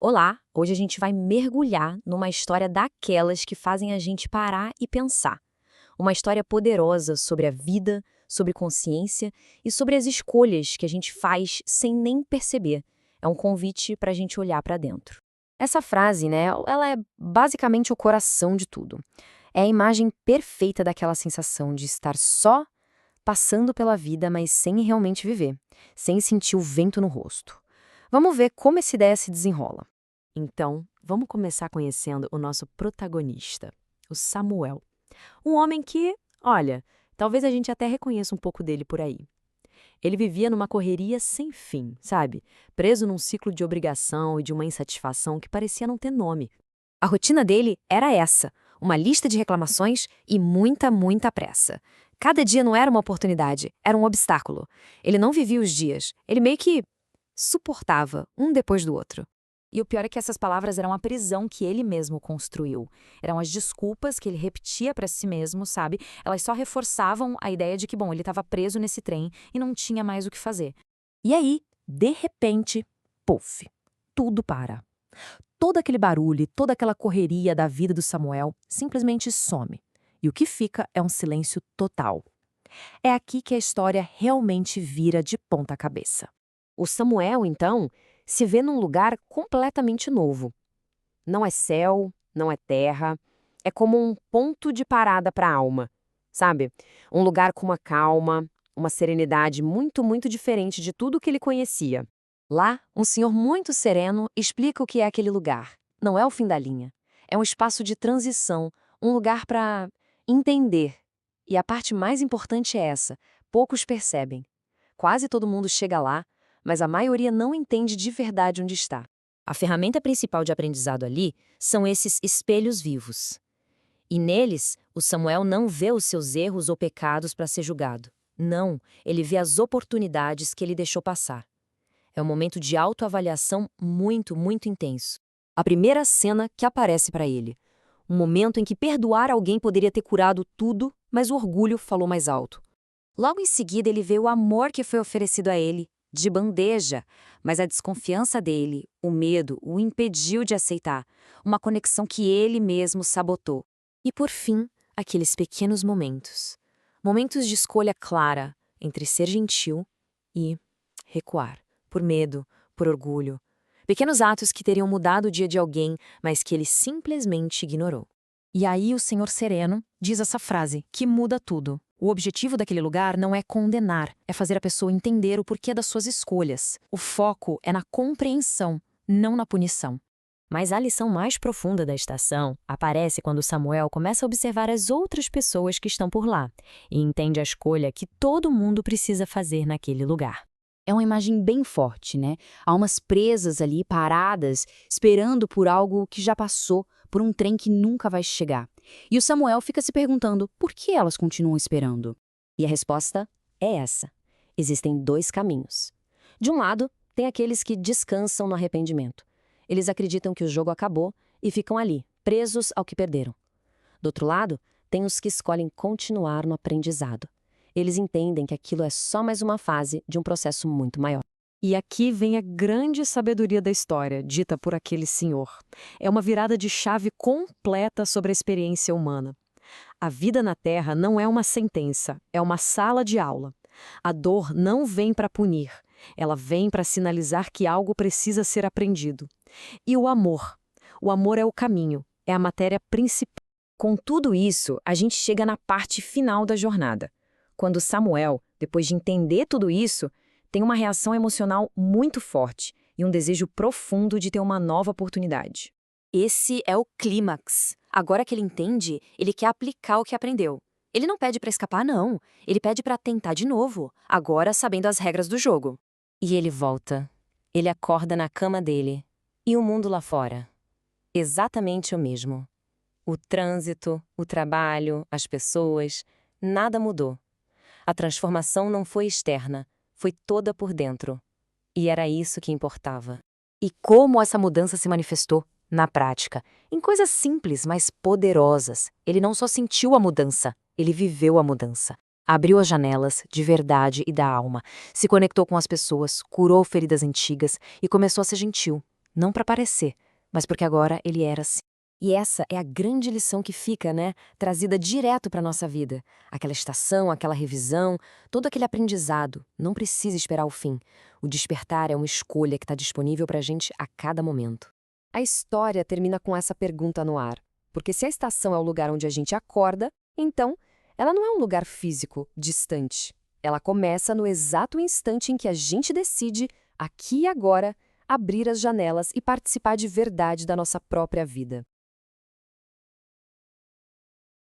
Olá, hoje a gente vai mergulhar numa história daquelas que fazem a gente parar e pensar. Uma história poderosa sobre a vida, sobre consciência e sobre as escolhas que a gente faz sem nem perceber. É um convite para a gente olhar para dentro. Essa frase, né, ela é basicamente o coração de tudo. É a imagem perfeita daquela sensação de estar só passando pela vida, mas sem realmente viver, sem sentir o vento no rosto. Vamos ver como essa ideia se desenrola. Então, vamos começar conhecendo o nosso protagonista, o Samuel. Um homem que, olha, talvez a gente até reconheça um pouco dele por aí. Ele vivia numa correria sem fim, sabe? Preso num ciclo de obrigação e de uma insatisfação que parecia não ter nome. A rotina dele era essa: uma lista de reclamações e muita pressa. Cada dia não era uma oportunidade, era um obstáculo. Ele não vivia os dias, ele meio que suportava um depois do outro. E o pior é que essas palavras eram a prisão que ele mesmo construiu. Eram as desculpas que ele repetia para si mesmo, sabe? Elas só reforçavam a ideia de que, bom, ele estava preso nesse trem e não tinha mais o que fazer. E aí, de repente, puf, tudo para. Todo aquele barulho, toda aquela correria da vida do Samuel simplesmente some. E o que fica é um silêncio total. É aqui que a história realmente vira de ponta cabeça. O Samuel, então, se vê num lugar completamente novo. Não é céu, não é terra, é como um ponto de parada para a alma, sabe? Um lugar com uma calma, uma serenidade muito diferente de tudo que ele conhecia. Lá, um senhor muito sereno explica o que é aquele lugar. Não é o fim da linha. É um espaço de transição, um lugar para entender. E a parte mais importante é essa: poucos percebem. Quase todo mundo chega lá, mas a maioria não entende de verdade onde está. A ferramenta principal de aprendizado ali são esses espelhos vivos. E neles, o Samuel não vê os seus erros ou pecados para ser julgado. Não, ele vê as oportunidades que ele deixou passar. É um momento de autoavaliação muito intenso. A primeira cena que aparece para ele. Um momento em que perdoar alguém poderia ter curado tudo, mas o orgulho falou mais alto. Logo em seguida, ele vê o amor que foi oferecido a ele, de bandeja, mas a desconfiança dele, o medo, o impediu de aceitar, uma conexão que ele mesmo sabotou. E por fim, aqueles pequenos momentos. Momentos de escolha clara entre ser gentil e recuar, por medo, por orgulho. Pequenos atos que teriam mudado o dia de alguém, mas que ele simplesmente ignorou. E aí o Senhor Sereno diz essa frase, que muda tudo. O objetivo daquele lugar não é condenar, é fazer a pessoa entender o porquê das suas escolhas. O foco é na compreensão, não na punição. Mas a lição mais profunda da estação aparece quando Samuel começa a observar as outras pessoas que estão por lá e entende a escolha que todo mundo precisa fazer naquele lugar. É uma imagem bem forte, né? Almas presas ali, paradas, esperando por algo que já passou, por um trem que nunca vai chegar. E o Samuel fica se perguntando por que elas continuam esperando. E a resposta é essa: existem dois caminhos. De um lado, tem aqueles que descansam no arrependimento. Eles acreditam que o jogo acabou e ficam ali, presos ao que perderam. Do outro lado, tem os que escolhem continuar no aprendizado. Eles entendem que aquilo é só mais uma fase de um processo muito maior. E aqui vem a grande sabedoria da história, dita por aquele senhor. É uma virada de chave completa sobre a experiência humana. A vida na Terra não é uma sentença, é uma sala de aula. A dor não vem para punir, ela vem para sinalizar que algo precisa ser aprendido. E o amor? O amor é o caminho, é a matéria principal. Com tudo isso, a gente chega na parte final da jornada. Quando Samuel, depois de entender tudo isso, tem uma reação emocional muito forte e um desejo profundo de ter uma nova oportunidade. Esse é o clímax. Agora que ele entende, ele quer aplicar o que aprendeu. Ele não pede para escapar, não. Ele pede para tentar de novo, agora sabendo as regras do jogo. E ele volta. Ele acorda na cama dele. E o mundo lá fora? Exatamente o mesmo. O trânsito, o trabalho, as pessoas, nada mudou. A transformação não foi externa, foi toda por dentro. E era isso que importava. E como essa mudança se manifestou? Na prática, em coisas simples, mas poderosas. Ele não só sentiu a mudança, ele viveu a mudança. Abriu as janelas de verdade e da alma, se conectou com as pessoas, curou feridas antigas e começou a ser gentil. não para parecer, mas porque agora ele era assim. E essa é a grande lição que fica, né, trazida direto para a nossa vida. Aquela estação, aquela revisão, todo aquele aprendizado. Não precisa esperar o fim. O despertar é uma escolha que está disponível para a gente a cada momento. A história termina com essa pergunta no ar. Porque se a estação é o lugar onde a gente acorda, então ela não é um lugar físico, distante. Ela começa no exato instante em que a gente decide, aqui e agora, abrir as janelas e participar de verdade da nossa própria vida.